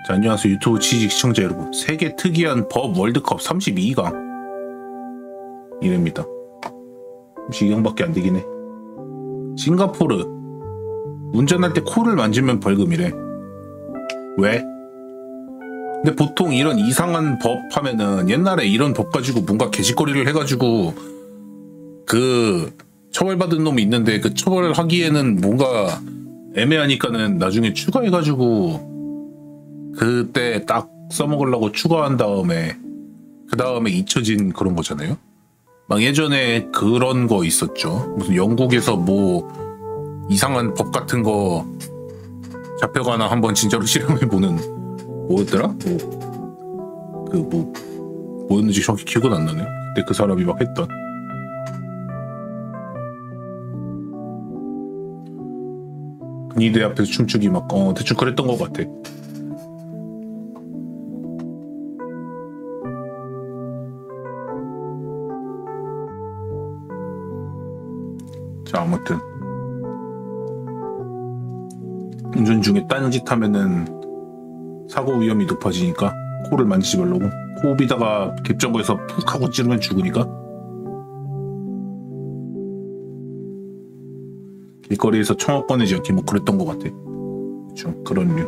자, 안녕하세요 유튜브 취직 시청자 여러분. 세계 특이한 법 월드컵 32강 이랍니다. 32강밖에 안 되긴 해. 싱가포르 운전할 때 코를 만지면 벌금이래. 왜? 근데 보통 이런 이상한 법 하면은 옛날에 이런 법 가지고 뭔가 개짓거리를 해가지고 그 처벌받은 놈이 있는데 그 처벌하기에는 뭔가 애매하니까는 나중에 추가해가지고 그때 딱 써먹으려고 추가한 다음에 그 다음에 잊혀진 그런 거잖아요. 막 예전에 그런 거 있었죠. 무슨 영국에서 뭐 이상한 법 같은 거 잡혀가나 한번 진짜로 실험해보는 뭐였더라? 뭐였는지 정확히 기억은 안 나네. 그때 그 사람이 막 했던. 근위대 앞에서 춤추기 막 대충 그랬던 것 같아. 자, 아무튼 운전 중에 딴짓 하면은 사고 위험이 높아지니까 코를 만지지 말라고. 호흡이다가 갭정거에서 푹 하고 찌르면 죽으니까. 길거리에서 총을 꺼내지 않게 뭐 그랬던 것 같아. 그쵸, 그런 류.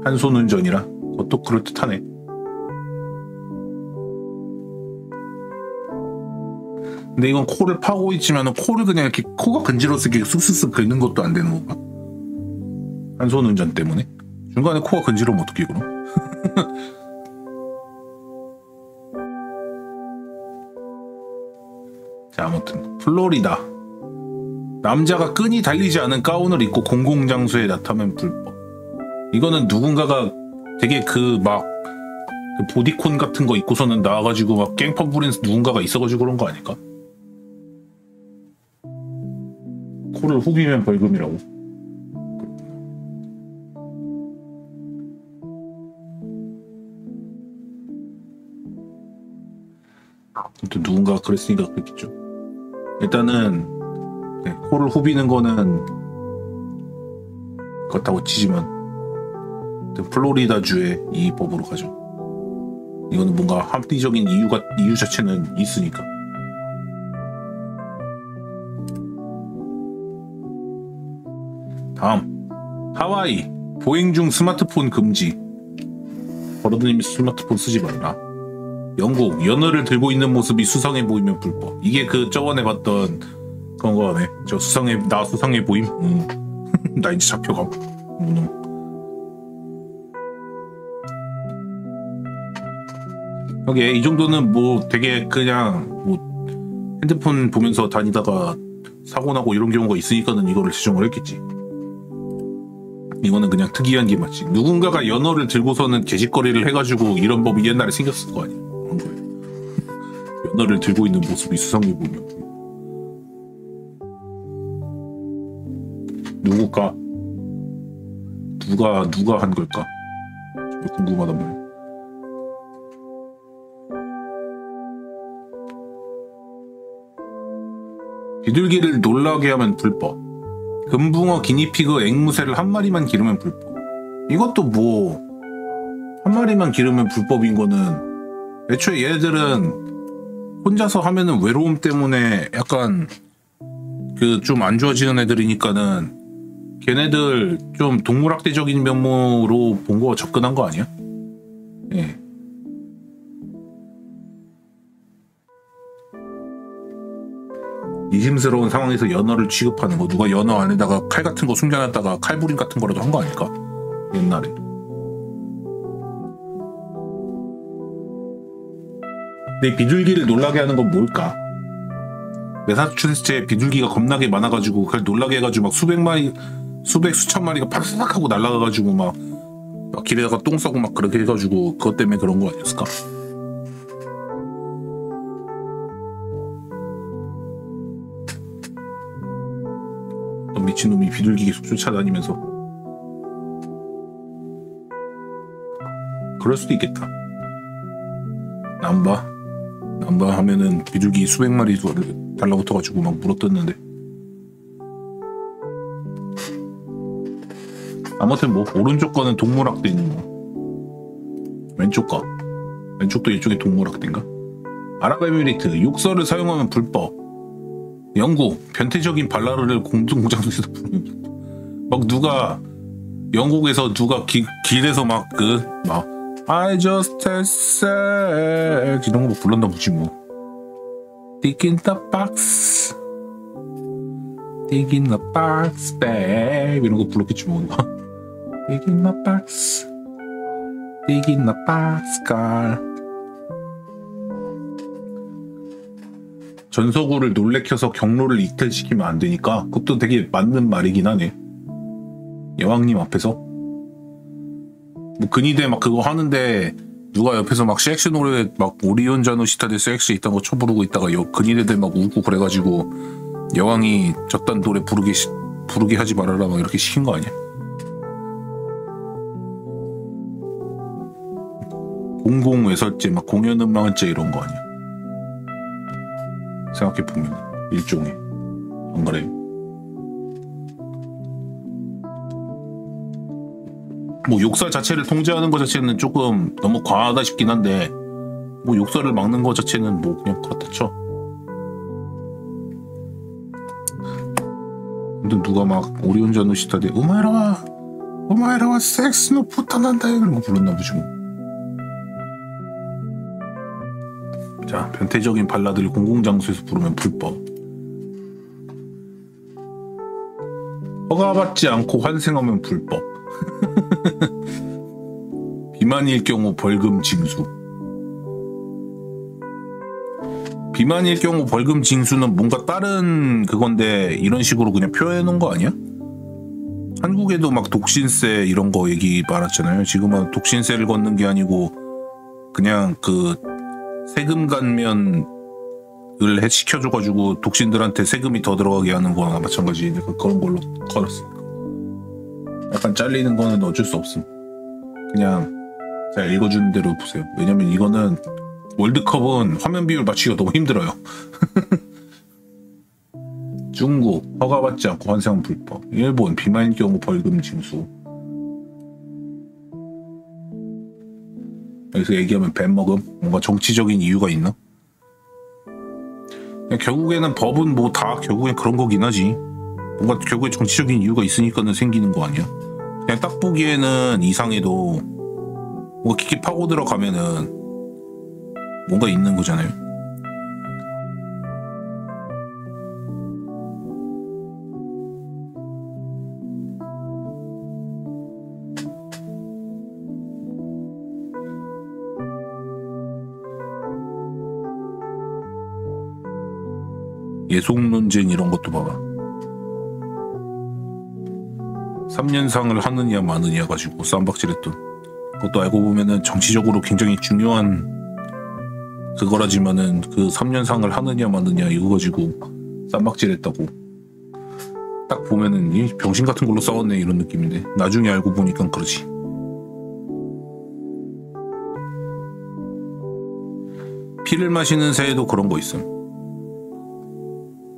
한손 운전이라 그것도 그럴듯하네. 근데 이건 코를 파고 있지만 코를 그냥 이렇게 코가 근지러워서 이렇게 쓱쓱쓱 긁는 것도 안 되는 건가? 한손 운전 때문에? 중간에 코가 근지러우면 어떡해 그럼? 자, 아무튼 플로리다 남자가 끈이 달리지 않은 가운을 입고 공공장소에 나타나면 불법. 이거는 누군가가 되게 그 보디콘 같은 거 입고서는 나와가지고 막 깽판 부린 누군가가 있어가지고 그런 거 아닐까? 코를 후비면 벌금이라고. 또 누군가가 그랬으니까 그랬겠죠. 일단은 네, 코를 후비는 거는 그렇다고 치지만 플로리다주의 이 법으로 가죠. 이거는 뭔가 합리적인 이유 자체는 있으니까. 다음 하와이 보행 중 스마트폰 금지. 걸어다니면서 스마트폰 쓰지 말라. 영국 연어를 들고 있는 모습이 수상해 보이면 불법. 이게 그 저번에 봤던 그런 거네. 나 수상해 보임? 나 이제 잡혀감. 여기 이 정도는 뭐 되게 그냥 뭐 핸드폰 보면서 다니다가 사고 나고 이런 경우가 있으니까는 이거를 지정을 했겠지. 이거는 그냥 특이한 게 맞지. 누군가가 연어를 들고서는 개짓거리를 해가지고 이런 법이 옛날에 생겼을 거 아니야. 그런 거예요. 연어를 들고 있는 모습이 수상해 보이면. 누굴까? 누가 한 걸까? 정말 궁금하단 말이야. 비둘기를 놀라게 하면 불법. 금붕어, 기니피그, 앵무새를 한 마리만 기르면 불법. 이것도 뭐 한 마리만 기르면 불법인 거는 애초에 얘네들은 혼자서 하면은 외로움 때문에 약간 그 좀 안 좋아지는 애들이니까는 걔네들 좀 동물학대적인 면모로 본 거 접근한 거 아니야? 예. 의심스러운 상황에서 연어를 취급하는 거. 누가 연어 안에다가 칼 같은 거 숨겨놨다가 칼부림 같은 거라도 한 거 아닐까? 옛날에. 근데 비둘기를 놀라게 하는 건 뭘까? 매사추세츠에 비둘기가 겁나게 많아가지고 그걸 놀라게 해가지고 막 수천 마리가 파삭 하고 날아가가지고 막 길에다가 똥 싸고 막 그렇게 해가지고 그것 때문에 그런 거 아니었을까? 미친놈이 비둘기 계속 쫓아다니면서. 그럴 수도 있겠다. 남바 하면은 비둘기 수백 마리 달라붙어가지고 막 물어뜯는데. 아무튼 뭐 오른쪽 거는 동물학대니 뭐 왼쪽도 일종의 동물학대인가? 아랍에미리트 욕설을 사용하면 불법. 영국 변태적인 발라드를 공중장소에서 부르는 막 누가 영국에서 누가 길에서 막 I just had sex 이런 거 불렀나 보지 뭐. Dig in the box, dig in the box, babe 이런 거 불렀겠지 뭐. Dig in the box, dig in the box, girl. 전서구를 놀래켜서 경로를 이탈시키면 안 되니까 그것도 되게 맞는 말이긴 하네. 여왕님 앞에서 뭐 근위대 막 그거 하는데 누가 옆에서 막 섹시 노래 막 오리온 자노시타데 섹시 있다는 거 쳐부르고 있다가 근위대들 막 웃고 그래가지고 여왕이 저딴 노래 부르게 하지 말아라 막 이렇게 시킨 거 아니야? 공공외설죄 막 공연음란죄 이런 거 아니야? 생각해보면 일종의 안 그래요? 뭐 욕설 자체를 통제하는 것 자체는 조금 너무 과하다 싶긴 한데 뭐 욕설을 막는 것 자체는 뭐 그냥 그렇다 쳐. 근데 누가 막 오리온 자노시타데 오마에라와 섹스노 포탄한다 이런 거 불렀나 보지 뭐. 자, 변태적인 발라드를 공공장소에서 부르면 불법. 허가받지 않고 환생하면 불법. 비만일 경우 벌금 징수. 비만일 경우 벌금 징수는 뭔가 다른 그건데 이런 식으로 그냥 표현해 놓은 거 아니야? 한국에도 막 독신세 이런 거 얘기 많았잖아요. 지금은 독신세를 걷는 게 아니고 그냥 그 세금 감면을 시켜줘가지고 독신들한테 세금이 더 들어가게 하는 거나 마찬가지. 그런 걸로 걸었으니까. 약간 잘리는 거는 어쩔 수 없음. 그냥 제가 읽어주는 대로 보세요. 왜냐면 이거는 월드컵은 화면 비율 맞추기가 너무 힘들어요. 중국 허가받지 않고 환생 불법. 일본 비만일 경우 벌금 징수. 여기서 얘기하면 뱀 먹음? 뭔가 정치적인 이유가 있나? 그냥 결국에는 법은 뭐 다 결국엔 그런 거긴 하지. 뭔가 결국에 정치적인 이유가 있으니까는 생기는 거 아니야? 그냥 딱 보기에는 이상해도 뭔가 깊게 파고 들어가면은 뭔가 있는 거잖아요. 예속 논쟁 이런 것도 봐봐. 3년상을 하느냐 마느냐 가지고 쌈박질했던 그것도 알고 보면은 정치적으로 굉장히 중요한 그거라지만은 그 3년상을 하느냐 마느냐 이거 가지고 쌈박질했다고. 딱 보면은 이 병신 같은 걸로 싸웠네 이런 느낌인데 나중에 알고 보니까 그러지. 피를 마시는 새에도 그런 거 있음.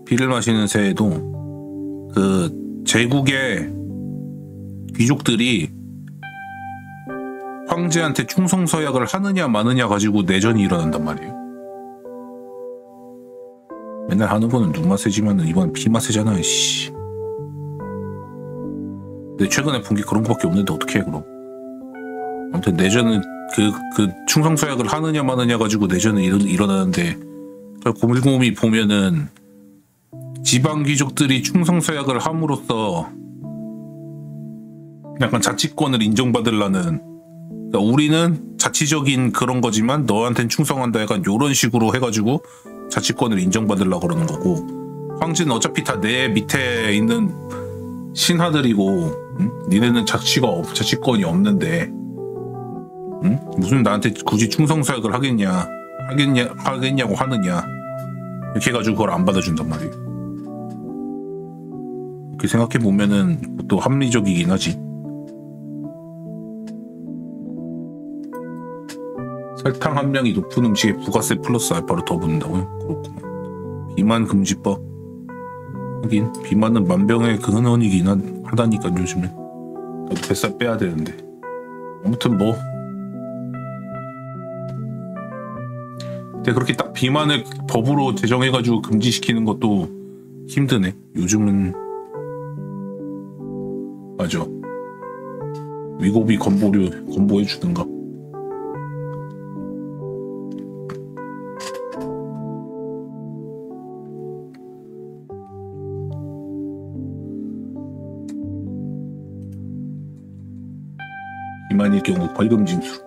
피를 마시는 새에도 그 제국의 귀족들이 황제한테 충성서약을 하느냐 마느냐 가지고 내전이 일어난단 말이에요. 맨날 하는 거는 눈 맛세지만은 이번 피 맛세잖아. 씨. 근데 최근에 본 게 그런 거밖에 없는데 어떻게 해 그럼? 아무튼 내전은 그 충성서약을 하느냐 마느냐 가지고 내전은 일어나는데 곰곰이 보면은 지방 귀족들이 충성서약을 함으로써 약간 자치권을 인정받으려는, 그러니까 우리는 자치적인 그런 거지만 너한텐 충성한다 약간 요런 식으로 해가지고 자치권을 인정받으려고 그러는 거고, 황제는 어차피 다 내 밑에 있는 신하들이고, 응? 니네는 자치권이 없는데, 응? 무슨 나한테 굳이 충성서약을 하겠냐고 하느냐 이렇게 해가지고 그걸 안 받아준단 말이에요. 이렇게 생각해보면은 또 합리적이긴 하지. 설탕 함량이 높은 음식에 부가세 플러스 알파로 더 붙는다고요? 그렇구나. 비만 금지법. 하긴 비만은 만병의 근원이긴 하다니까 요즘에. 뱃살 빼야 되는데. 아무튼 뭐. 근데 그렇게 딱 비만을 법으로 제정해가지고 금지시키는 것도 힘드네. 요즘은. 맞아. 위고비 건보해주든가. 비만일 경우 벌금 징수.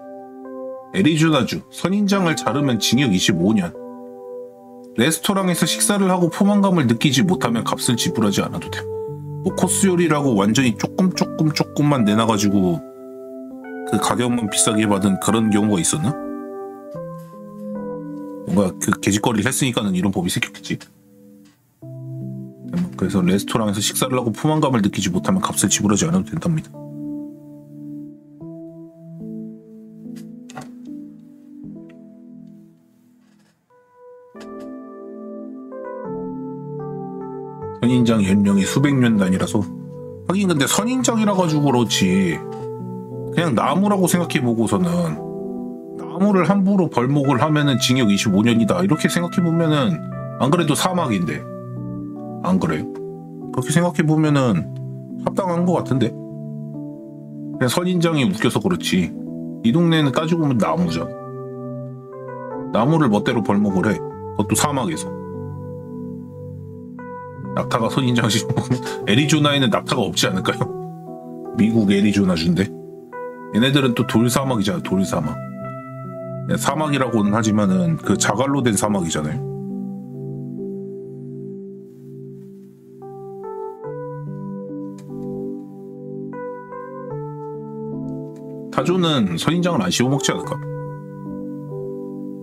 애리조나주 선인장을 자르면 징역 25년. 레스토랑에서 식사를 하고 포만감을 느끼지 못하면 값을 지불하지 않아도 돼. 뭐 코스 요리라고 완전히 조금만 내놔가지고 그 가격만 비싸게 받은 그런 경우가 있었나? 뭔가 그 개짓거리를 했으니까는 이런 법이 생겼겠지. 그래서 레스토랑에서 식사를 하고 포만감을 느끼지 못하면 값을 지불하지 않아도 된답니다. 선인장 연령이 수백 년 단위라서. 하긴 근데 선인장이라 가지고 그렇지 그냥 나무라고 생각해보고서는 나무를 함부로 벌목을 하면은 징역 25년이다 이렇게 생각해보면은 안 그래도 사막인데 안 그래요? 그렇게 생각해보면은 합당한 것 같은데. 그냥 선인장이 웃겨서 그렇지 이 동네는 따지고 보면 나무잖아. 나무를 멋대로 벌목을 해. 그것도 사막에서. 낙타가 선인장식 먹으면 애리조나에는 낙타가 없지 않을까요? 미국 애리조나주인데 얘네들은 또 돌사막이잖아. 돌사막. 사막이라고는 하지만은 그 자갈로 된 사막이잖아요. 타조는 선인장을 안 씹어 먹지 않을까?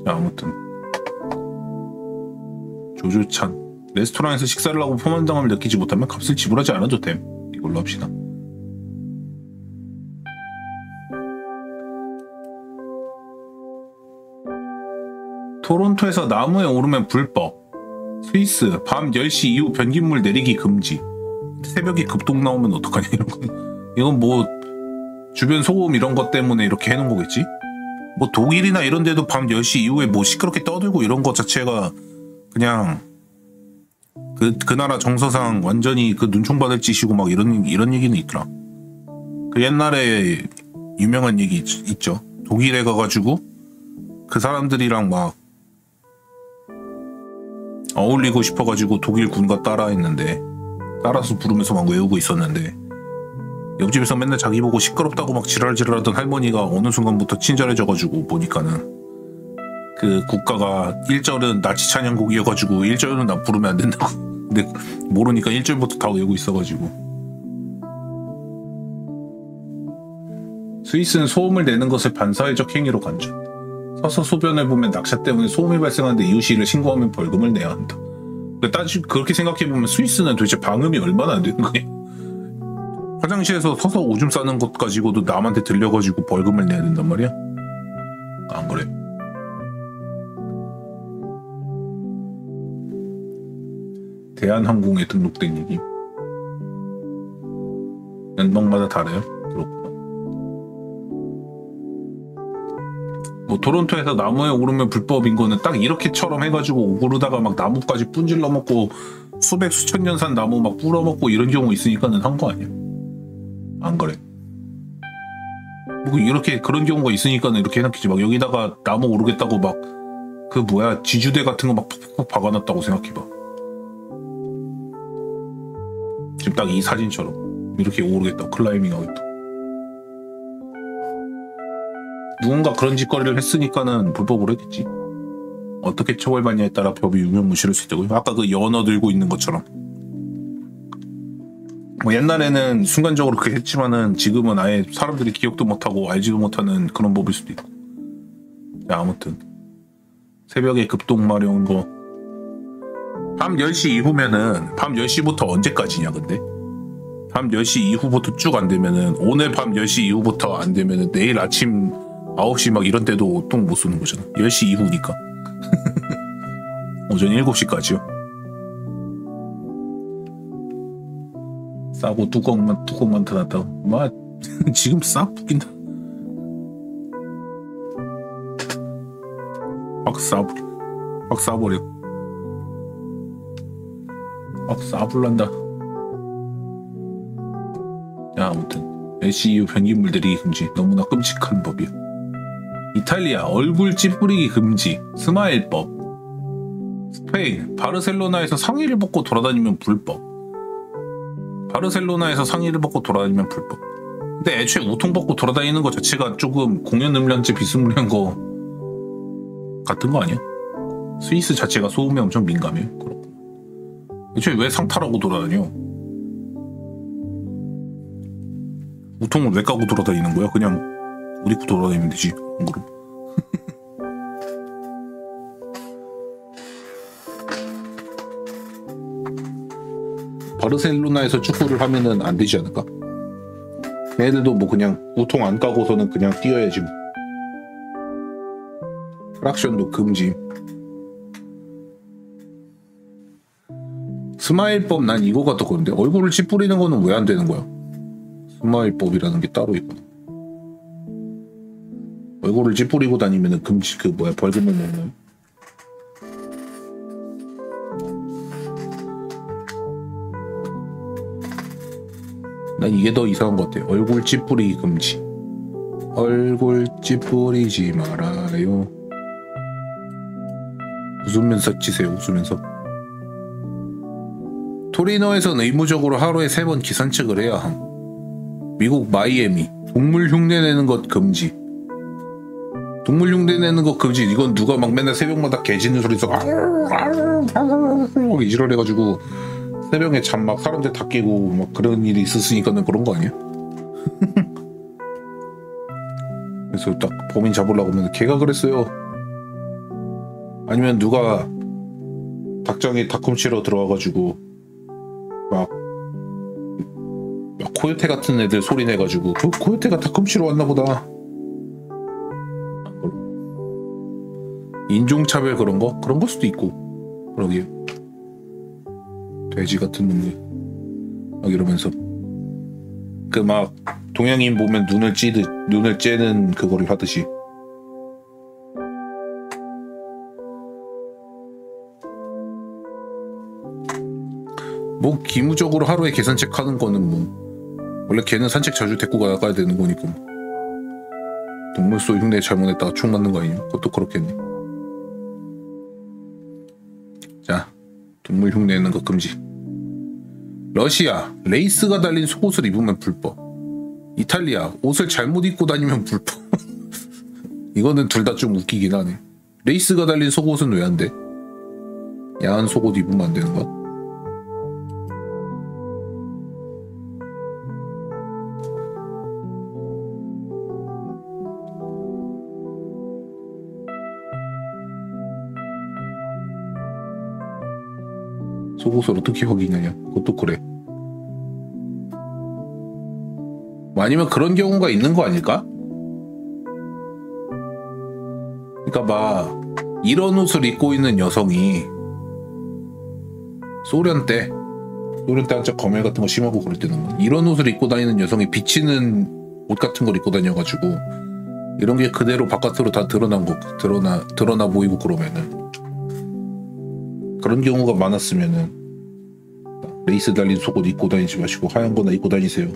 자, 아무튼 조조찬 레스토랑에서 식사를 하고 포만감을 느끼지 못하면 값을 지불하지 않아도 됨. 이걸로 합시다. 토론토에서 나무에 오르면 불법. 스위스 밤 10시 이후 변기물 내리기 금지. 새벽에 급동 나오면 어떡하냐 이런 거. 이건 뭐 주변 소음 이런 것 때문에 이렇게 해놓은 거겠지? 뭐 독일이나 이런 데도 밤 10시 이후에 뭐 시끄럽게 떠들고 이런 것 자체가 그냥 그 나라 정서상 완전히 그 눈총 받을 짓이고 막 이런 얘기는 있더라. 그 옛날에 유명한 얘기 있죠. 독일에 가가지고 그 사람들이랑 막 어울리고 싶어가지고 독일 군가 따라했는데 따라서 부르면서 막 외우고 있었는데 옆집에서 맨날 자기 보고 시끄럽다고 막 지랄하던 할머니가 어느 순간부터 친절해져가지고 보니까는 그 국가가 1절은 나치 찬양곡이어가지고 1절은 나 부르면 안 된다고. 근데 모르니까 1절부터 다 외우고 있어가지고. 스위스는 소음을 내는 것을 반사회적 행위로 간주. 서서 소변을 보면 낙차 때문에 소음이 발생하는데 이웃이 이를 신고하면 벌금을 내야 한다. 그렇게 생각해보면 스위스는 도대체 방음이 얼마나 안 되는 거야? 화장실에서 서서 오줌 싸는 것 가지고도 남한테 들려가지고 벌금을 내야 된단 말이야? 안 그래? 대한항공에 등록된 얘기. 연도마다 다르요? 그렇구나. 뭐 토론토에서 나무에 오르면 불법인 거는 딱 이렇게처럼 해가지고 오르다가 막 나무까지 분질러 먹고 수백 수천 년 산 나무 막 뿌려 먹고 이런 경우 있으니까는 한 거 아니야? 안 그래? 뭐 이렇게 그런 경우가 있으니까는 이렇게 해놨겠지. 막 여기다가 나무 오르겠다고 막 그 뭐야 지주대 같은 거 막 푹푹 박아놨다고 생각해봐. 지금 딱 이 사진처럼 이렇게 오르겠다, 클라이밍 하겠다. 누군가 그런 짓거리를 했으니까는 불법으로 했겠지. 어떻게 처벌받냐에 따라 법이 유명무실할 수 있다고요. 아까 그 연어 들고 있는 것처럼. 뭐 옛날에는 순간적으로 그렇게 했지만은 지금은 아예 사람들이 기억도 못하고 알지도 못하는 그런 법일 수도 있고. 자, 아무튼 새벽에 급동 마려운 거. 밤 10시 이후면은 밤 10시부터 언제까지냐 근데? 밤 10시 이후부터 쭉 안 되면은 오늘 밤 10시 이후부터 안 되면은 내일 아침 9시 막 이런 때도 똥 못 쏘는 거잖아. 10시 이후니까. 오전 7시까지요. 싸고 뚜껑만 더 놨다고. 막 지금 싹 웃긴다. 확 쏴버려. 확 쏴불란다. 야, 아무튼 SEU 변기물들이 금지. 너무나 끔찍한 법이야. 이탈리아 얼굴 찌푸리기 금지. 스마일법. 스페인 바르셀로나에서 상의를 벗고 돌아다니면 불법. 바르셀로나에서 상의를 벗고 돌아다니면 불법. 근데 애초에 우통 벗고 돌아다니는 것 자체가 조금 공연 음란죄 비스무리한 거 같은 거 아니야? 스위스 자체가 소음에 엄청 민감해. 그렇고. 애초에 왜 상탈하고 돌아다녀? 우통을 왜 까고 돌아다니는 거야? 그냥 옷 입고 돌아다니면 되지. 안 그럼? 바르셀로나에서 축구를 하면은 안 되지 않을까? 애들도 뭐 그냥 우통 안 까고서는 그냥 뛰어야지. 프락션도 금지. 스마일법 난 이거 같았거든요. 얼굴을 찌푸리는 거는 왜 안 되는 거야? 스마일법이라는 게 따로 있거든. 얼굴을 찌푸리고 다니면은 금지 그 뭐야 벌금을 먹는. 난 이게 더 이상한 것 같아. 얼굴 찌푸리기 금지. 얼굴 찌푸리지 말아요. 웃으면서 치세요. 웃으면서. 토리노에서는 의무적으로 하루에 3번 기산책을 해야 함. 미국 마이애미 동물 흉내내는 것 금지. 동물 흉내내는 것 금지. 이건 누가 막 맨날 새벽마다 개 짖는 소리에서 막 이지랄해가지고 새벽에 잠 막 사람들 다 깨고 막 그런 일이 있었으니까는 그런 거 아니야? 그래서 딱 범인 잡으려고 하면 걔가 그랬어요. 아니면 누가 닭장에 닭꿈치로 들어와가지고 막 코요테 같은 애들 소리 내가지고 코요테가 닭꿈치로 왔나보다. 인종차별 그런 거? 그런 걸 수도 있고. 그러게요. 돼지 같은 놈들 막 이러면서 그 막 동양인 보면 눈을 째는 그거를 하듯이. 뭐 기무적으로 하루에 개 산책하는 거는 뭐 원래 개는 산책 자주 데리고 나가야 되는 거니까 뭐. 동물소 흉내 잘못했다가 총 맞는 거 아니냐? 그것도 그렇겠네. 자, 동물 흉내내는 거 금지. 러시아 레이스가 달린 속옷을 입으면 불법. 이탈리아 옷을 잘못 입고 다니면 불법. 이거는 둘 다 좀 웃기긴 하네. 레이스가 달린 속옷은 왜 안 돼? 야한 속옷 입으면 안 되는 거야? 속옷을 어떻게 확인하냐? 그것도 그래. 뭐 아니면 그런 경우가 있는 거 아닐까? 그러니까 막 이런 옷을 입고 있는 여성이 소련 때 한참 검열 같은 거 심하고 그럴 때는 이런 옷을 입고 다니는 여성이 비치는 옷 같은 걸 입고 다녀가지고 이런 게 그대로 바깥으로 다 드러나 보이고 그러면은 그런 경우가 많았으면은 레이스 달린 속옷 입고 다니지 마시고 하얀 거나 입고 다니세요.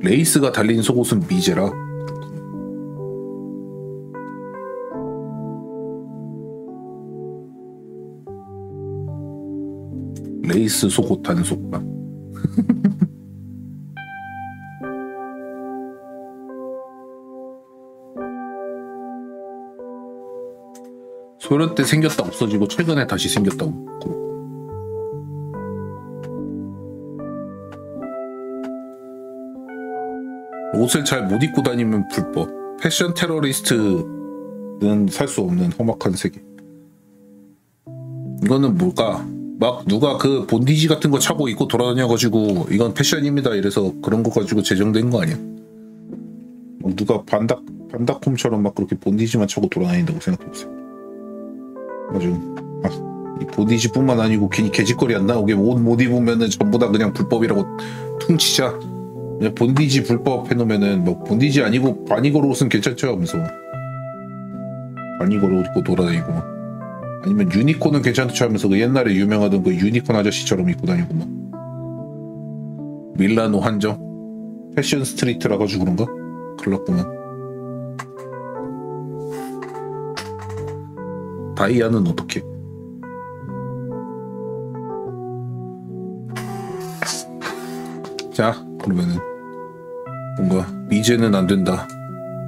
레이스가 달린 속옷은 미제라. 레이스 속옷 단속반. 소련 때 생겼다 없어지고 최근에 다시 생겼다고. 옷을 잘 못 입고 다니면 불법. 패션 테러리스트는 살 수 없는 험악한 세계. 이거는 뭘까? 막 누가 그 본디지 같은 거 차고 입고 돌아다녀가지고 이건 패션입니다 이래서 그런 거 가지고 제정된 거 아니야? 막 누가 반다콤처럼 막 그렇게 본디지만 차고 돌아다닌다고 생각해보세요. 맞아. 이 본디지뿐만 아니고 괜히 개짓거리 안 나오게 옷 못 입으면은 전부 다 그냥 불법이라고 퉁치자. 본디지 불법 해놓으면은 뭐 본디지 아니고 바니걸 옷은 괜찮죠 하면서 바니걸 옷 입고 돌아다니고 막. 아니면 유니콘은 괜찮죠 하면서 그 옛날에 유명하던 그 유니콘 아저씨처럼 입고 다니고 막. 밀라노 한정 패션 스트리트라 가지고 그런가? 큰일 났구만. 다이아는 어떻게? 자, 그러면은 뭔가 미제는 안 된다.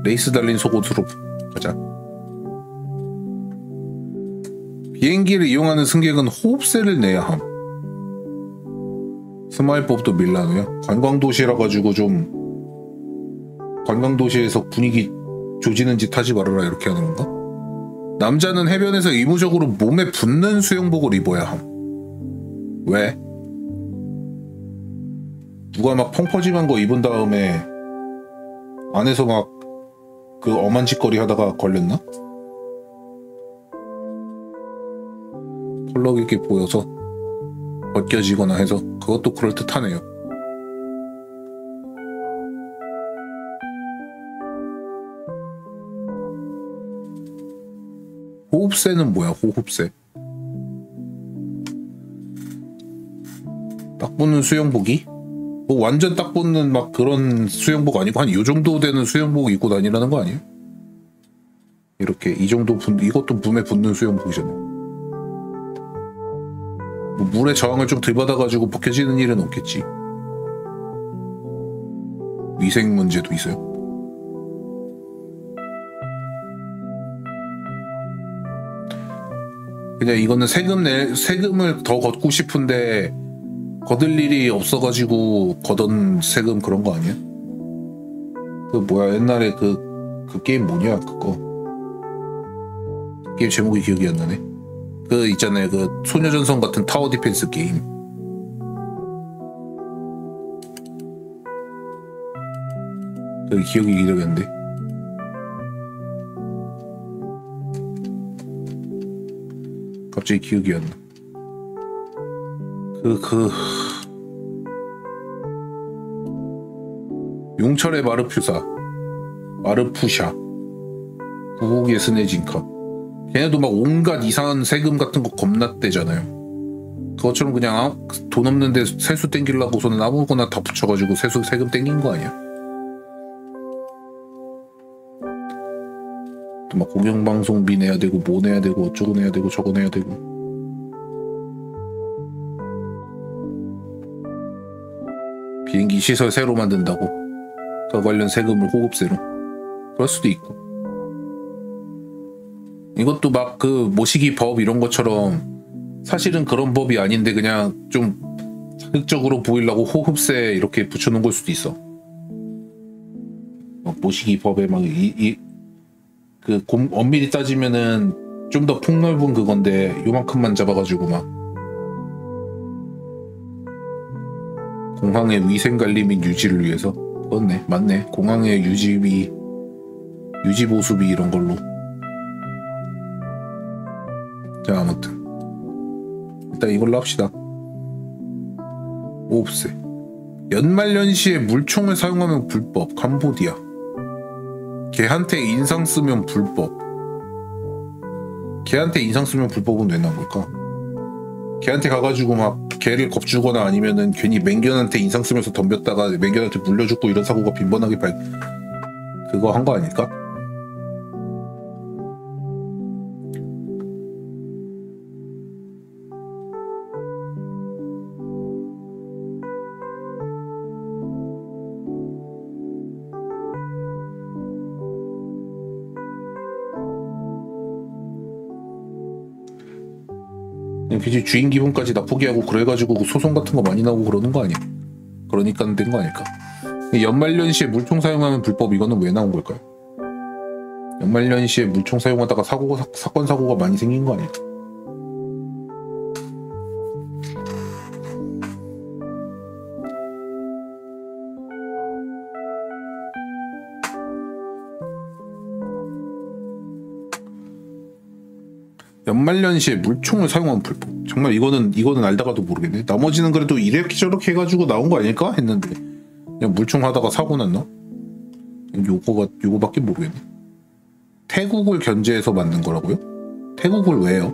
레이스 달린 속옷으로 가자. 비행기를 이용하는 승객은 호흡세를 내야 함. 스마일법도 밀라노야. 관광도시라 가지고 좀 관광도시에서 분위기 조지는 짓 하지 말아라 이렇게 하는 건가? 남자는 해변에서 의무적으로 몸에 붙는 수영복을 입어야 함. 왜? 누가 막 펑퍼짐한 거 입은 다음에 안에서 막 그 엄한 짓거리 하다가 걸렸나? 펄럭 있게 보여서 벗겨지거나 해서 그것도 그럴듯하네요. 호흡세는 뭐야? 호흡세 딱 붙는 수영복이? 뭐 완전 딱 붙는 막 그런 수영복 아니고 한 요 정도 되는 수영복 입고 다니라는 거 아니에요? 이렇게 이 정도 이것도 몸에 붙는 수영복이잖아. 뭐 물의 저항을 좀 들받아가지고 벗겨지는 일은 없겠지. 위생 문제도 있어요. 그냥 이거는 세금을 더 걷고 싶은데 거둘 일이 없어가지고 걷은 세금 그런 거 아니야? 그 뭐야 옛날에 그 게임 뭐냐 그거 게임 제목이 기억이 안 나네. 그 있잖아요 그 소녀전선 같은 타워 디펜스 게임. 그 기억이 안 돼. 갑자기 기억이 안 나. 용철의 마르푸샤 구국의 스네진카 걔네도 막 온갖 이상한 세금 같은 거 겁나 떼잖아요. 그것처럼 그냥 돈 없는데 세수 땡기려고서는 아무거나 다 붙여가지고 세금 땡긴 거 아니야? 또 막 공영방송비 내야 되고 뭐 내야 되고 어쩌고 내야 되고 저거 내야 되고. 비행기 시설 새로 만든다고 그 관련 세금을 호급세로 그럴 수도 있고. 이것도 막 그 모시기 법 이런 것처럼 사실은 그런 법이 아닌데 그냥 좀 자극적으로 보이려고 호흡세 이렇게 붙여놓은 걸 수도 있어. 막 모시기 법에 막 엄밀히 따지면은 좀 더 폭넓은 그건데 요만큼만 잡아가지고 막 공항의 위생관리 및 유지를 위해서. 그렇네, 맞네. 공항의 유지 보수비 이런 걸로. 자, 아무튼 일단 이걸로 합시다. 호흡세. 연말연시에 물총을 사용하면 불법. 캄보디아. 걔한테 인상 쓰면 불법. 걔한테 인상 쓰면 불법은 왜 나온 걸까? 걔한테 가가지고 막 걔를 겁주거나 아니면은 괜히 맹견한테 인상 쓰면서 덤볐다가 맹견한테 물려 죽고 이런 사고가 빈번하게 그거 한 거 아닐까? 굳이 주인 기분까지 나 포기하고 그래가지고 소송 같은 거 많이 나오고 그러는 거 아니야? 그러니까 된 거 아닐까? 연말연시에 물총 사용하면 불법. 이거는 왜 나온 걸까요? 연말연시에 물총 사용하다가 사건 사고가 많이 생긴 거 아니야? 연말연시에 물총을 사용하면 불법. 정말 이거는 알다가도 모르겠네. 나머지는 그래도 이렇게 저렇게 해가지고 나온 거 아닐까 했는데 그냥 물총하다가 사고 났나? 요거밖에 모르겠네. 태국을 견제해서 만든 거라고요? 태국을 왜요?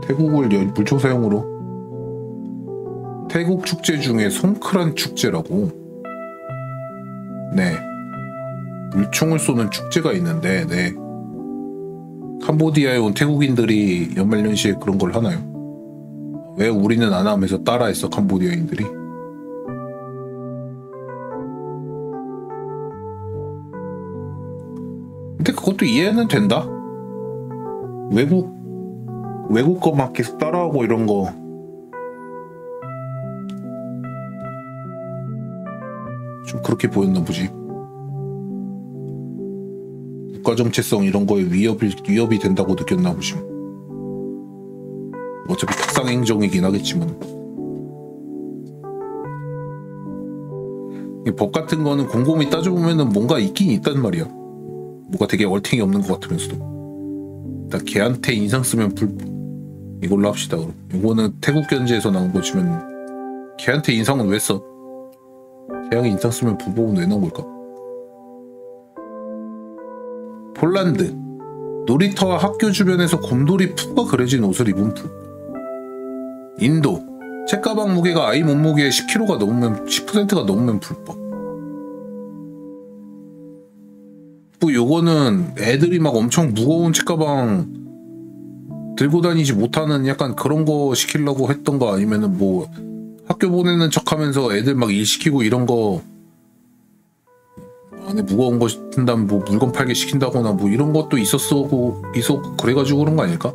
태국을 물총 사용으로? 태국 축제 중에 송크란 축제라고. 네. 물총을 쏘는 축제가 있는데, 네. 캄보디아에 온 태국인들이 연말연시에 그런 걸 하나요? 왜 우리는 안 하면서 따라했어, 캄보디아인들이? 근데 그것도 이해는 된다. 외국 거 막 계속 따라하고 이런 거. 좀 그렇게 보였나 보지. 국가 정체성 이런 거에 위협이 된다고 느꼈나 보지. 어차피 특상 행정이긴 하겠지만. 법 같은 거는 곰곰이 따져보면은 뭔가 있긴 있단 말이야. 뭐가 되게 얼탱이 없는 것 같으면서도. 일단 걔한테 인상 쓰면 이걸로 합시다. 그럼 이거는 태국 견제에서 나온 거지만 걔한테 인상은 왜 써? 걔한테 인상 쓰면 불법은 왜 나온 걸까? 폴란드 놀이터와 학교 주변에서 곰돌이 푸가 그려진 옷을 입은 푸. 인도 책가방 무게가 아이 몸무게의 10%가 넘으면 불법. 뭐 요거는 애들이 막 엄청 무거운 책가방 들고 다니지 못하는 약간 그런 거 시키려고 했던 거 아니면은 뭐 학교 보내는 척하면서 애들 막 일 시키고 이런 거 안에 무거운 거 든다면 뭐 물건 팔게 시킨다거나 뭐 이런 것도 있었고 그래가지고 그런 거 아닐까?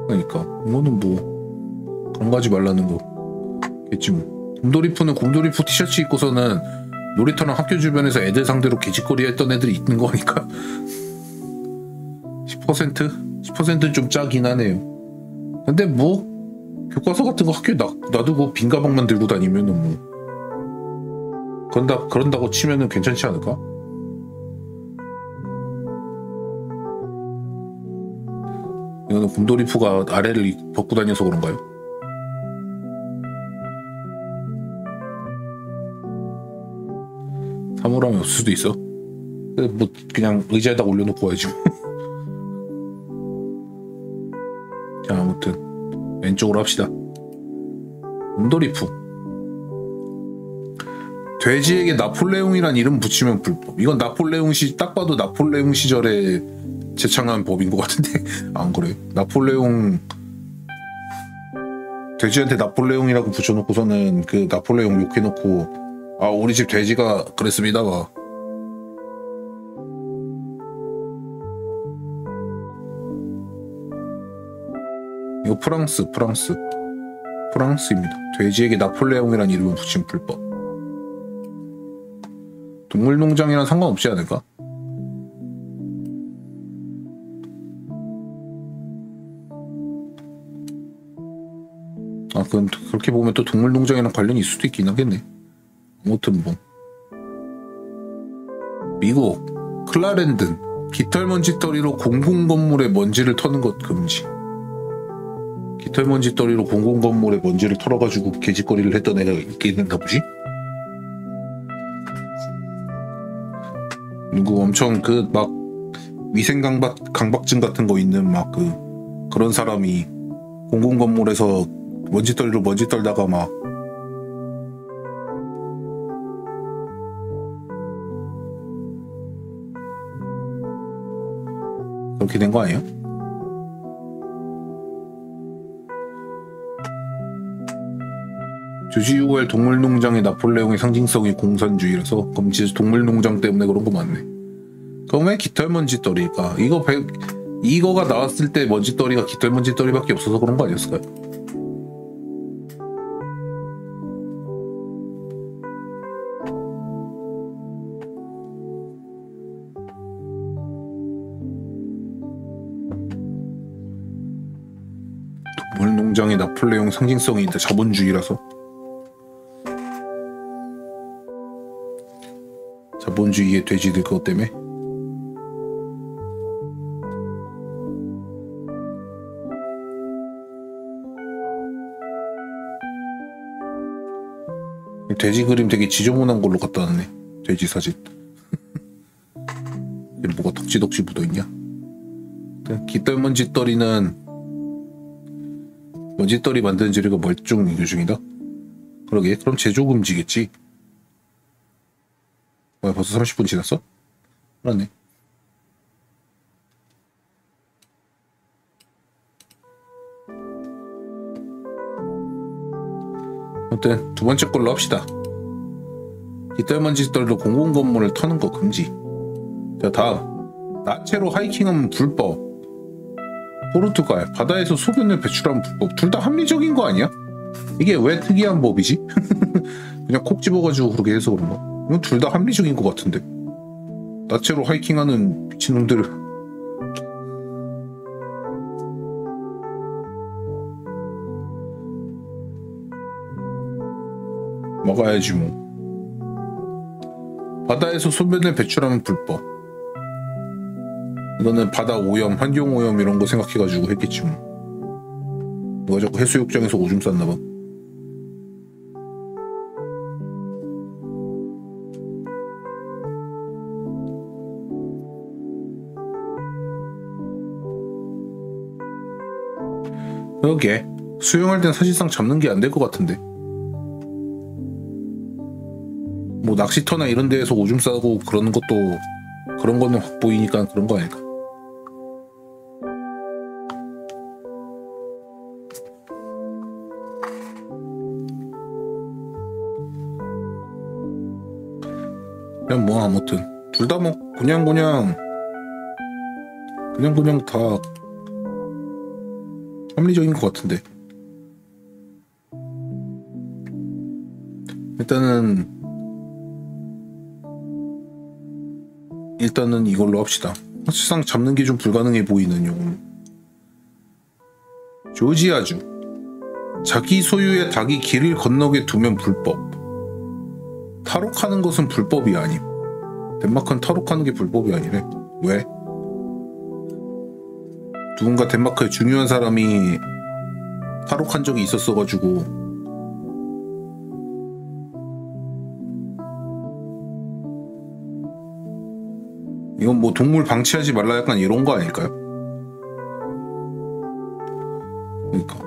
그러니까 이거는 뭐 그런 거 하지 말라는 거겠지 뭐. 곰돌이푸는 곰돌이푸 티셔츠 입고서는 놀이터랑 학교 주변에서 애들 상대로 개짓거리 했던 애들이 있는 거니까 10%? 10%는 좀 짜긴 하네요. 근데 뭐 교과서 같은 거 학교에 놔두고 빈 가방만 들고 다니면은 뭐 그런다고 치면은 괜찮지 않을까? 이거는 곰돌이푸가 아래를 벗고 다녀서 그런가요? 사물함이 없을 수도 있어. 뭐 그냥 의자에다 올려놓고 와야지. 자, 아무튼 왼쪽으로 합시다. 곰돌이푸. 돼지에게 나폴레옹이란 이름 붙이면 불법. 이건 딱 봐도 나폴레옹 시절에 제창한 법인 것 같은데 안 그래? 나폴레옹 돼지한테 나폴레옹이라고 붙여놓고서는 그 나폴레옹 욕해놓고 아 우리 집 돼지가 그랬습니다 봐. 이거 프랑스입니다. 돼지에게 나폴레옹이란 이름을 붙이면 불법. 동물농장이랑 상관없지 않을까? 아, 그럼 그렇게 보면 또 동물농장이랑 관련이 있을 수도 있긴 하겠네. 아무튼 뭐. 미국 클라렌든 깃털먼지떨이로 공공건물에 먼지를 터는 것 금지. 깃털먼지떨이로 공공건물에 먼지를 털어가지고 개짓거리를 했던 애가 있겠는가 보지? 누구 엄청 그 막 위생 강박증 같은 거 있는 막 그런 사람이 공공건물에서 먼지떨이로 먼지 떨다가 막 그렇게 된 거 아니에요? 조지 유월 동물농장의 나폴레옹의 상징성이 공산주의라서 검지 동물농장 때문에 그런 거 맞네. 그럼 왜 깃털먼지떨이가 이거가 나왔을 때 먼지떨이가 깃털먼지떨이밖에 없어서 그런 거 아니었을까요? 동물농장의 나폴레옹 상징성이 있다. 자본주의라서. 자본주의의 돼지들 그것 때문에. 돼지 그림 되게 지저분한 걸로 갖다 놨네. 돼지 사진. 뭐가 덕지덕지 묻어있냐? 깃털먼지떨이는 먼지떨이 만드는 재료가 멀쩡 유교 중이다. 그러게, 그럼 제조 금지겠지. 뭐야, 벌써 30분 지났어? 그렇네. 아무튼 두 번째 걸로 합시다. 깃털먼지떨로 공공건물을 터는 거 금지. 자, 다음. 나체로 하이킹하면 불법. 포르투갈. 바다에서 소변을 배출하면 불법. 둘 다 합리적인 거 아니야? 이게 왜 특이한 법이지? 그냥 콕 집어가지고 그렇게 해서 그런가? 이건 둘 다 합리적인 것 같은데. 나체로 하이킹하는 미친놈들. 먹어야지 뭐. 바다에서 소변을 배출하면 불법. 이거는 바다 오염, 환경 오염 이런 거 생각해가지고 했겠지 뭐. 누가 자꾸 해수욕장에서 오줌 쌌나봐. 그러게 수영할 땐 사실상 잡는 게 안 될 것 같은데. 뭐 낚시터나 이런 데에서 오줌 싸고 그러는 것도 그런 거는 확 보이니까 그런 거 아닐까? 그냥 뭐 아무튼 둘 다 뭐 그냥 다 합리적인 것 같은데. 일단은 이걸로 합시다. 사실상 잡는 게 좀 불가능해 보이는 용어. 조지아주. 자기 소유의 닭이 길을 건너게 두면 불법. 탈옥하는 것은 불법이 아님. 덴마크는 탈옥하는 게 불법이 아니래. 왜? 누군가 덴마크의 중요한 사람이 탈옥한 적이 있었어가지고. 이건 뭐 동물 방치하지 말라 약간 이런 거 아닐까요? 그러니까.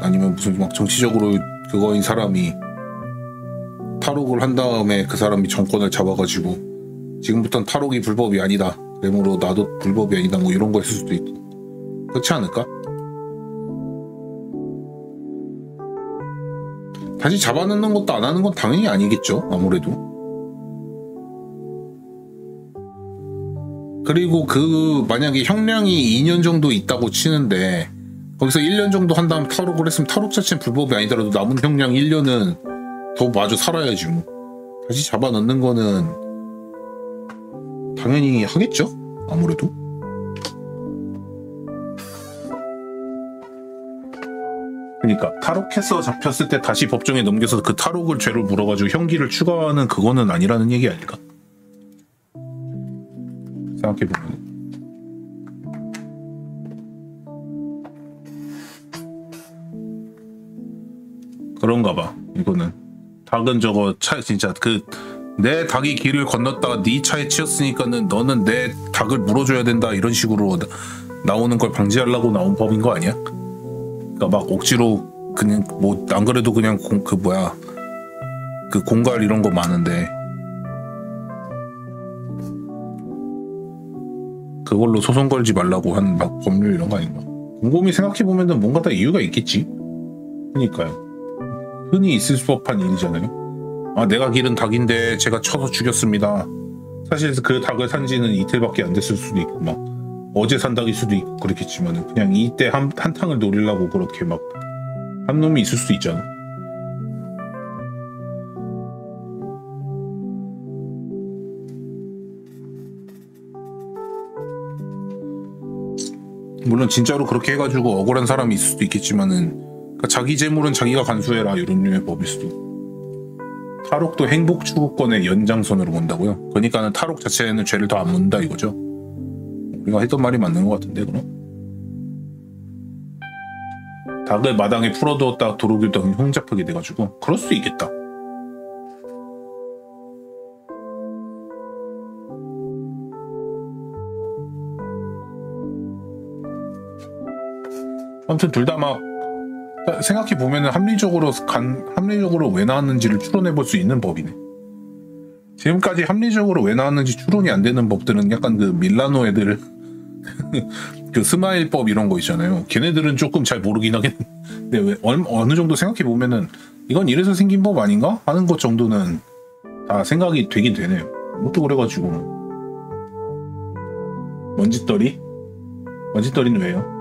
아니면 무슨 막 정치적으로 그거인 사람이 탈옥을 한 다음에 그 사람이 정권을 잡아가지고 지금부터는 탈옥이 불법이 아니다. 그러므로 나도 불법이 아니다. 뭐 이런 거 했을 수도 있고. 그렇지 않을까? 다시 잡아넣는 것도 안 하는 건 당연히 아니겠죠. 아무래도. 그리고 만약에 형량이 2년 정도 있다고 치는데 거기서 1년 정도 한 다음 탈옥을 했으면 탈옥 자체는 불법이 아니더라도 남은 형량 1년은 더 마저 살아야지 뭐. 다시 잡아넣는 거는 당연히 하겠죠. 아무래도. 그러니까 탈옥해서 잡혔을 때 다시 법정에 넘겨서 그 탈옥을 죄로 물어가지고 형기를 추가하는 그거는 아니라는 얘기 아닐까? 생각해보면. 그런가 봐. 이거는 닭은 저거 차 진짜 내 닭이 길을 건넜다가 네 차에 치였으니까는 너는 내 닭을 물어줘야 된다 이런 식으로 나오는 걸 방지하려고 나온 법인 거 아니야? 그러니까 막 억지로 그냥 뭐 안 그래도 그냥 그 공갈 이런 거 많은데 그걸로 소송 걸지 말라고 한 막 법률 이런 거 아닌가? 곰곰이 생각해 보면은 뭔가 다 이유가 있겠지. 그러니까요. 흔히 있을 법한 일이잖아요. 아, 내가 기른 닭인데 제가 쳐서 죽였습니다. 사실 그 닭을 산 지는 이틀밖에 안 됐을 수도 있고 막 어제 산 닭일 수도 있고 그렇겠지만은 그냥 이때 한탕을 노리려고 그렇게 막 한 놈이 있을 수도 있잖아. 물론 진짜로 그렇게 해가지고 억울한 사람이 있을 수도 있겠지만은 그러니까 자기 재물은 자기가 간수해라 이런 류의 법일 수도. 탈옥도 행복 추구권의 연장선으로 본다고요? 그러니까는 탈옥 자체는 죄를 더 안 묻는다 이거죠. 우리가 했던 말이 맞는 것 같은데 그럼? 닭을 마당에 풀어두었다 도로교통이 흠잡하게 돼가지고 그럴 수 있겠다. 아무튼 둘 다 막 생각해 보면은 합리적으로 왜 나왔는지를 추론해 볼 수 있는 법이네. 지금까지 합리적으로 왜 나왔는지 추론이 안 되는 법들은 약간 그 밀라노 애들 그 스마일법 이런 거 있잖아요. 걔네들은 조금 잘 모르긴 하겠는데 왜 어느 정도 생각해 보면은 이건 이래서 생긴 법 아닌가 하는 것 정도는 다 생각이 되긴 되네요. 또 그래가지고 먼지떨이는 왜요?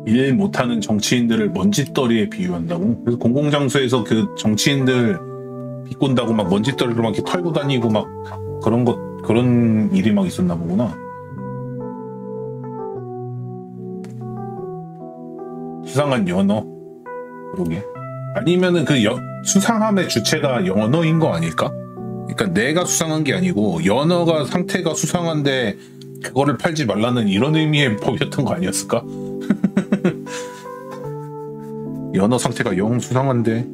일 못하는 정치인들을 먼지떨이에 비유한다고? 그래서 공공장소에서 그 정치인들 비꼰다고 막 먼지떨이로 막 이렇게 털고 다니고 막 그런 일이 막 있었나 보구나. 수상한 연어? 그러게. 아니면은 그 수상함의 주체가 연어인 거 아닐까? 그러니까 내가 수상한 게 아니고 연어가 상태가 수상한데 그거를 팔지 말라는 이런 의미의 법이었던 거 아니었을까? 연어 상태가 영 수상한데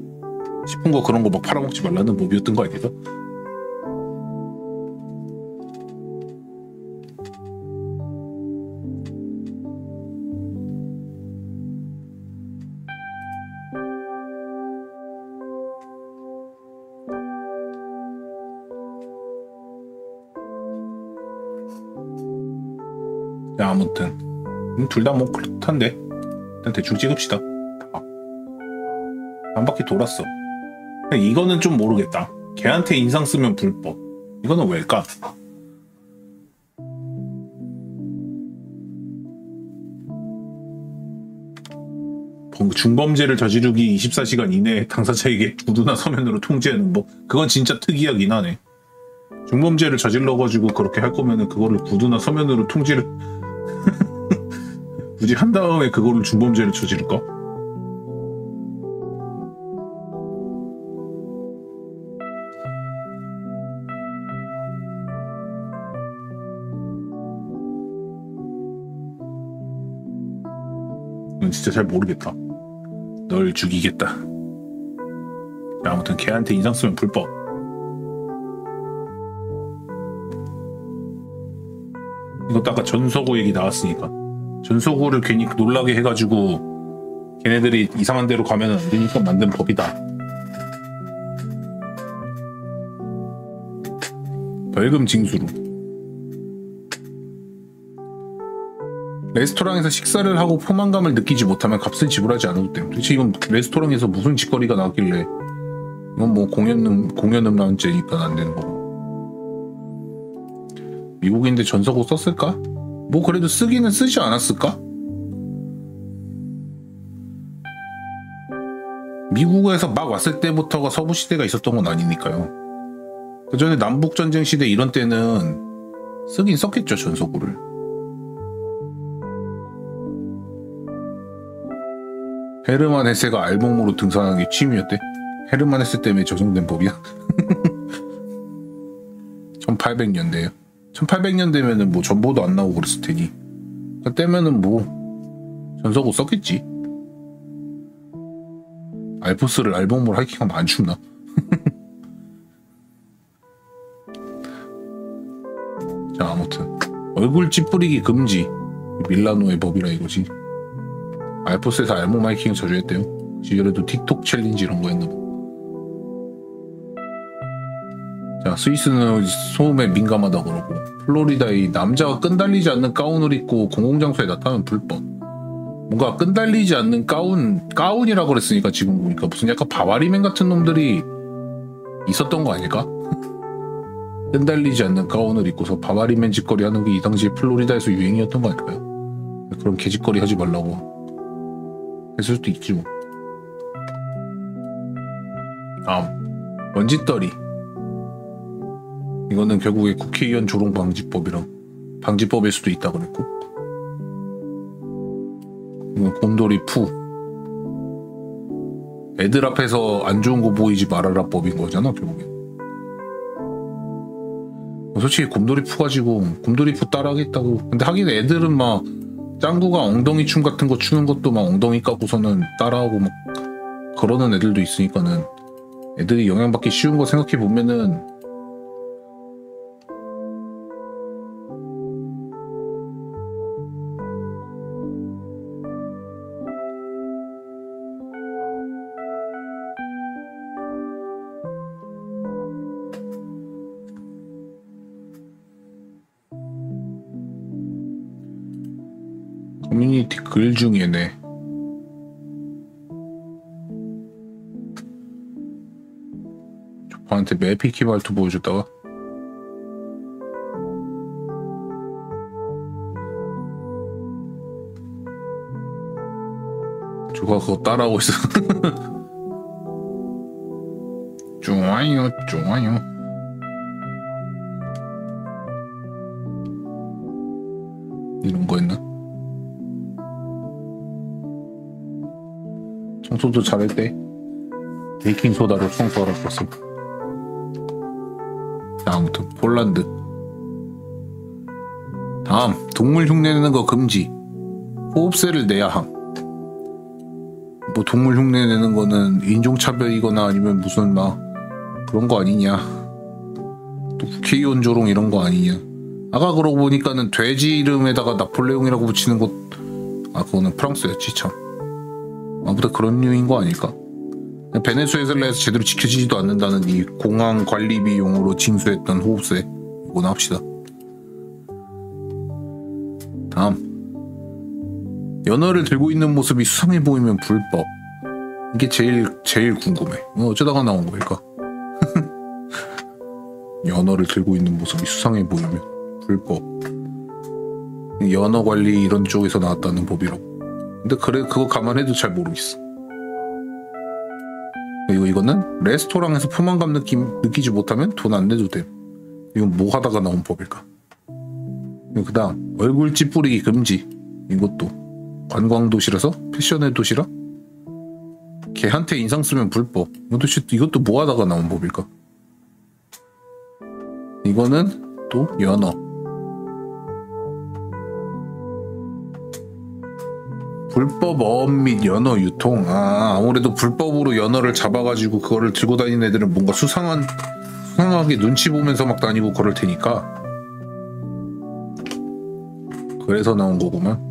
싶은 거 그런 거 막 팔아먹지 말라는 법이었던 거 아니겠어? 야, 아무튼 둘 다 뭐 그렇단데 일단 대충 찍읍시다. 한 바퀴 돌았어. 이거는 좀 모르겠다. 걔한테 인상 쓰면 불법. 이거는 왜일까? 중범죄를 저지르기 24시간 이내에 당사자에게 구두나 서면으로 통지하는 법. 그건 진짜 특이하긴 하네. 중범죄를 저질러가지고 그렇게 할 거면은 그거를 구두나 서면으로 통지를 굳이 한 다음에 그거를 중범죄를 저지를까? 이건 진짜 잘 모르겠다. 널 죽이겠다. 아무튼 걔한테 인상 쓰면 불법. 이것도 아까 전서구 얘기 나왔으니까 전서구를 괜히 놀라게 해가지고 걔네들이 이상한 데로 가면 안 되니까 만든 법이다. 벌금 징수로. 레스토랑에서 식사를 하고 포만감을 느끼지 못하면 값을 지불하지 않아도 됨. 도대체 이건 레스토랑에서 무슨 짓거리가 나왔길래. 이건 뭐 공연 음란죄니까 안 되는 거고. 미국인데 전서구 썼을까? 뭐 그래도 쓰기는 쓰지 않았을까? 미국에서 막 왔을 때부터가 서부 시대가 있었던 건 아니니까요. 그 전에 남북 전쟁 시대 이런 때는 쓰긴 썼겠죠, 전서구를. 헤르만 헤세가 알몸으로 등산하는 게 취미였대? 헤르만 헤세 때문에 적용된 법이야? 1800년대요. 1800년대면은 뭐 전보도 안 나오고 그랬을 테니. 그때면은 뭐 전서구 썼겠지. 알프스를 알몸으로 하이킹하면 안 춥나? 자, 아무튼 얼굴 찌푸리기 금지. 밀라노의 법이라 이거지. 알프스에서 알몸 하이킹을 자주 했대요. 시절에도 틱톡 챌린지 이런 거 했나 봐. 자, 스위스는 소음에 민감하다 그러고, 플로리다의 남자가 끈달리지 않는 가운을 입고 공공장소에 나타나면 불법. 뭔가 끈달리지 않는 가운이라고 그랬으니까 지금 보니까 무슨 약간 바바리맨 같은 놈들이 있었던 거 아닐까? 끈달리지 않는 가운을 입고서 바바리맨 짓거리 하는 게 이 당시에 플로리다에서 유행이었던 거 아닐까요? 그런 개짓거리 하지 말라고 했을 수도 있지 뭐. 다음, 먼지떨이. 이거는 결국에 국회의원 조롱 방지법이랑 방지법일 수도 있다 그랬고. 곰돌이 푸. 애들 앞에서 안 좋은 거 보이지 말아라 법인 거잖아 결국엔. 솔직히 곰돌이 푸 가지고 곰돌이 푸 따라하겠다고. 근데 하긴 애들은 막 짱구가 엉덩이 춤 같은 거 추는 것도 막 엉덩이 까고서는 따라하고 막 그러는 애들도 있으니까는 애들이 영향받기 쉬운 거 생각해 보면은 커뮤니티 글 중에네. 저한테 매피키 말투 보여줬다가 저가 그거 따라하고 있어. 좋아요 좋아요. 이런 거 했나? 청소도 잘할 때 베이킹소다로 청소하라 썼어. 아무튼 폴란드. 다음 동물 흉내내는 거 금지. 호흡세를 내야 함. 뭐 동물 흉내내는 거는 인종차별이거나 아니면 무슨 막 그런 거 아니냐. 또 국회의원 조롱 이런 거 아니냐. 아까 그러고 보니까는 돼지 이름에다가 나폴레옹이라고 붙이는 것, 아 그거는 프랑스였지 참. 아무튼 그런 류인 거 아닐까? 베네수엘라에서 제대로 지켜지지도 않는다는 이 공항 관리비용으로 징수했던 호흡세 이거나 합시다. 다음 연어를 들고 있는 모습이 수상해 보이면 불법. 이게 제일 궁금해. 어쩌다가 나온 거일까? 연어를 들고 있는 모습이 수상해 보이면 불법. 연어 관리 이런 쪽에서 나왔다는 법이라고. 근데 그래 그거 감안해도 잘 모르겠어. 그리고 이거는 레스토랑에서 포만감 느끼지 못하면 돈 안 내도 돼. 이건 뭐 하다가 나온 법일까? 그 다음 얼굴 뿌리기 금지. 이것도 관광도시라서 패션의 도시라? 걔한테 인상 쓰면 불법. 이것도 뭐 하다가 나온 법일까? 이거는 또 연어. 불법 어업 및 연어 유통. 아무래도 불법으로 연어를 잡아가지고 그거를 들고 다니는 애들은 뭔가 수상하게 눈치 보면서 막 다니고 그럴 테니까. 그래서 나온 거구만.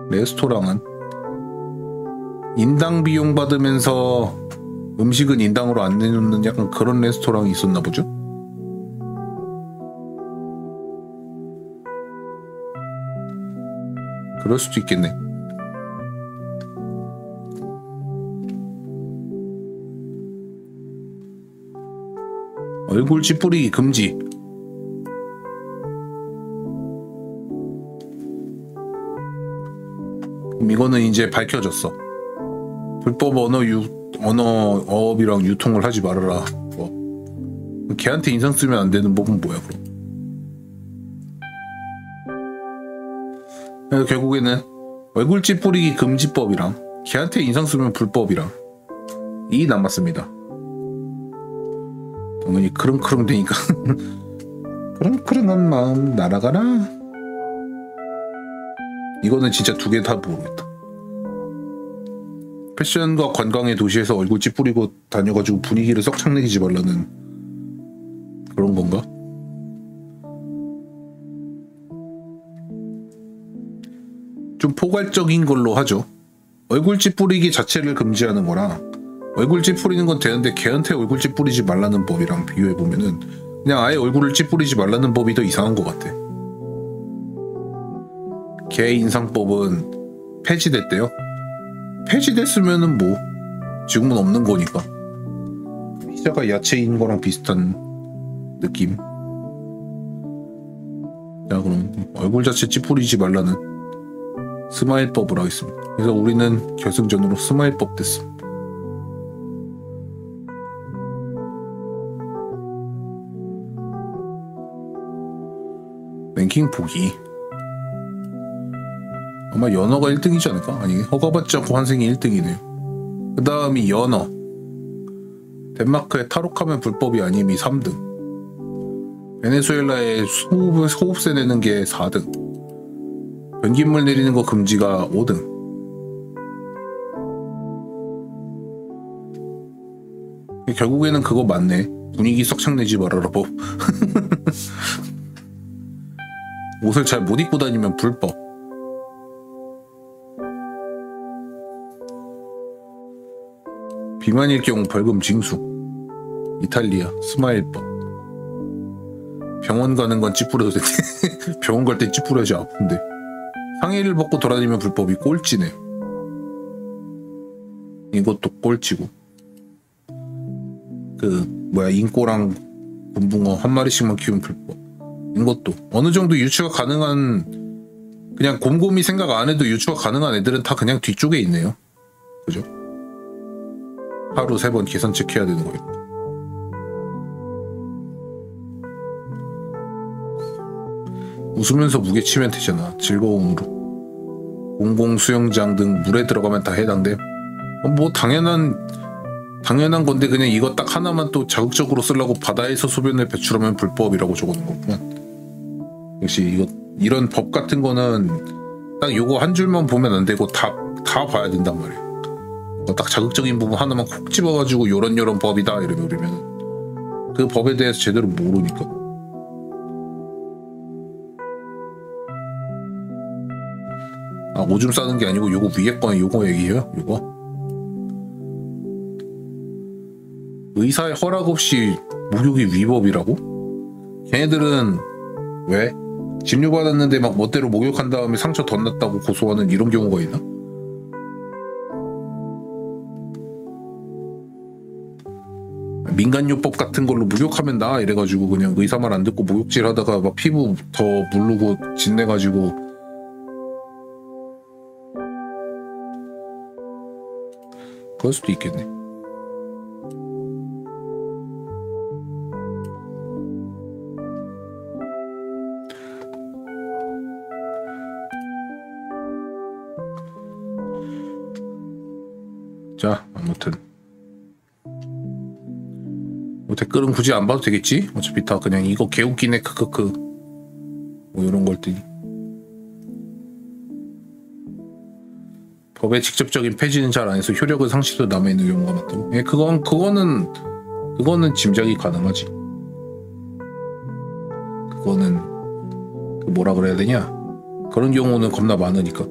레스토랑은 인당 비용 받으면서 음식은 인당으로 안 내놓는 약간 그런 레스토랑이 있었나 보죠? 그럴 수도 있겠네. 얼굴 찌푸리기 금지. 그럼 이거는 이제 밝혀졌어. 불법 어업이랑 유통을 하지 말아라. 뭐. 걔한테 인상 쓰면 안 되는 법은 뭐야 그럼? 그래서 결국에는 얼굴 찌푸리기 금지법이랑 걔한테 인상 쓰면 불법이랑 이 남았습니다. 당연히 크릉크릉 되니까 크릉크릉한 마음 날아가라. 이거는 진짜 두 개 다 모르겠다. 패션과 관광의 도시에서 얼굴 찌푸리고 다녀가지고 분위기를 썩 창내지 말라는 그런 건가? 좀 포괄적인 걸로 하죠. 얼굴 찌푸리기 자체를 금지하는 거랑 얼굴 찌푸리는 건 되는데 걔한테 얼굴 찌푸리지 말라는 법이랑 비교해보면은 그냥 아예 얼굴을 찌푸리지 말라는 법이 더 이상한 것 같아. 걔 인상법은 폐지됐대요. 폐지됐으면은 뭐 지금은 없는 거니까 피자가 야채인 거랑 비슷한 느낌. 자 그럼 얼굴 자체 찌푸리지 말라는 스마일법을 하겠습니다. 그래서 우리는 결승전으로 스마일법 됐습니다. 랭킹 보기. 아마 연어가 1등이지 않을까? 아니, 허가받지 않고 환생이 1등이네요. 그 다음이 연어. 덴마크의 탈옥하면 불법이 아님이 3등. 베네수엘라의 호흡세 내는 게 4등. 변기물 내리는 거 금지가 5등. 결국에는 그거 맞네. 분위기 썩창 내지 말아라 법. 옷을 잘 못 입고 다니면 불법. 비만일 경우 벌금 징수. 이탈리아 스마일법. 병원 가는 건 찌푸려도 되네. 병원 갈 때 찌푸려야지 아픈데. 상의를 벗고 돌아다니면 불법이 꼴찌네. 이것도 꼴찌고. 인꼬랑 곰붕어 한 마리씩만 키우면 불법. 이것도 어느 정도 유추가 가능한, 그냥 곰곰이 생각 안 해도 유추가 가능한 애들은 다 그냥 뒤쪽에 있네요. 그죠? 하루 3번 계산 체크해야 되는 거예요. 웃으면서 무게 치면 되잖아. 즐거움으로. 공공 수영장 등 물에 들어가면 다 해당돼. 뭐 당연한 건데 그냥 이거 딱 하나만 또 자극적으로 쓰려고 바다에서 소변을 배출하면 불법이라고 적어놓은 거구만. 역시 이런 법 같은 거는 딱 요거 한 줄만 보면 안 되고 다 봐야 된단 말이야. 딱 자극적인 부분 하나만 콕 집어가지고 요런 법이다 이러면 그 법에 대해서 제대로 모르니까. 아, 오줌 싸는 게 아니고 요거 위에 거는 요거 얘기해요? 요거? 의사의 허락 없이 목욕이 위법이라고? 걔네들은 왜? 집료받았는데 막 멋대로 목욕한 다음에 상처 더 났다고 고소하는 이런 경우가 있나? 민간요법 같은 걸로 목욕하면 나 이래가지고 그냥 의사 말 안 듣고 목욕질 하다가 막 피부 더 물르고 진내가지고 그럴 수도 있겠네. 자, 아무튼 뭐 댓글은 굳이 안 봐도 되겠지? 어차피 다 그냥 이거 개웃기네 크크크 뭐 이런 걸들이. 법의 직접적인 폐지는 잘 안 해서 효력은 상실로 남아있는 경우가 많다고. 예, 그거는 짐작이 가능하지. 그거는 뭐라 그래야 되냐? 그런 경우는 겁나 많으니까.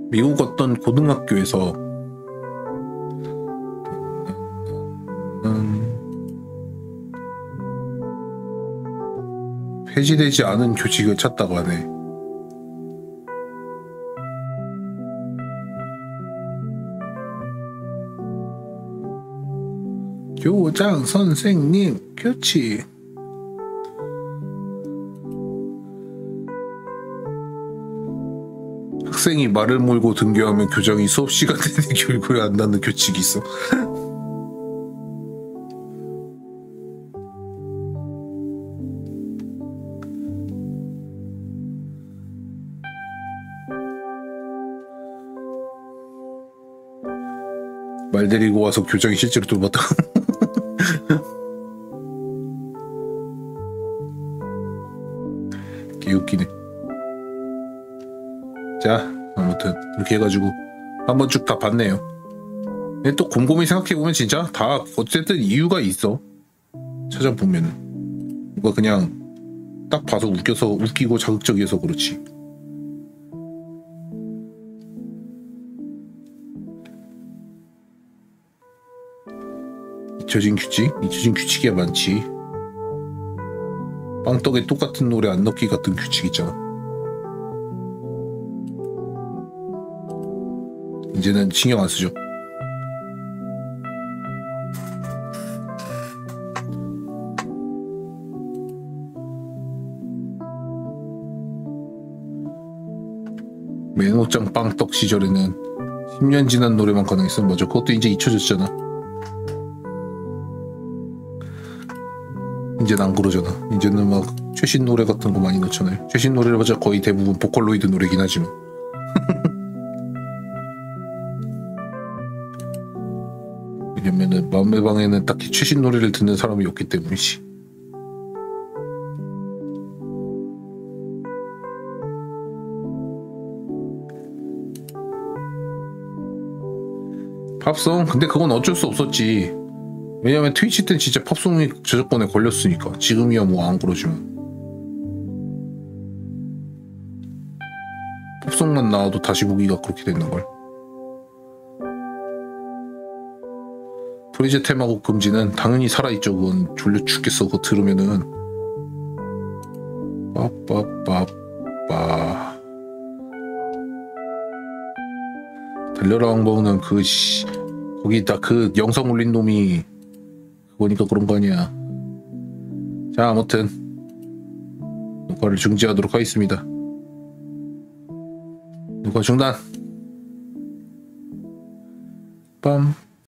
미국 어떤 고등학교에서 폐지되지 않은 교칙을 찾다고 하네. 교장 선생님 교칙. 학생이 말을 몰고 등교하면 교장이 수업 시간 내내 교육을 한다는 규칙이 있어. 말 데리고 와서 교장이 실제로 돌봤다. 개웃기네. 자, 아무튼 이렇게 해가지고 한번 쭉 다 봤네요. 근데 또 곰곰이 생각해보면 진짜 다 어쨌든 이유가 있어. 찾아보면은 뭔가 그냥 딱 봐서 웃기고 자극적이어서 그렇지. 잊혀진 규칙이 많지. 빵떡에 똑같은 노래 안 넣기 같은 규칙 있잖아. 이제는 신경 안 쓰죠. 메모장 빵떡 시절에는 10년 지난 노래만 가능했어. 맞아. 그것도 이제 잊혀졌잖아. 이제는 안 그러잖아. 이제는 막 최신 노래 같은 거 많이 넣잖아요. 최신 노래를 맞아 거의 대부분 보컬로이드 노래긴 하지만. 왜냐면은 마음의 방에는 딱히 최신 노래를 듣는 사람이 없기 때문이지. 팝송? 근데 그건 어쩔 수 없었지. 왜냐면 트위치 때는 진짜 팝송이 저작권에 걸렸으니까. 지금이야 뭐 안 그러지만. 팝송만 나와도 다시 보기가 그렇게 되는걸. 프리즈 테마곡 금지는 당연히 살아있죠. 그건 졸려 죽겠어. 그거 들으면은. 빠빠빠빠. 달려라 왕버우는 거기다 그 영상 올린 놈이 그거니까 그런 거 아니야. 자, 아무튼 녹화를 중지하도록 하겠습니다. 녹화 중단. 빰.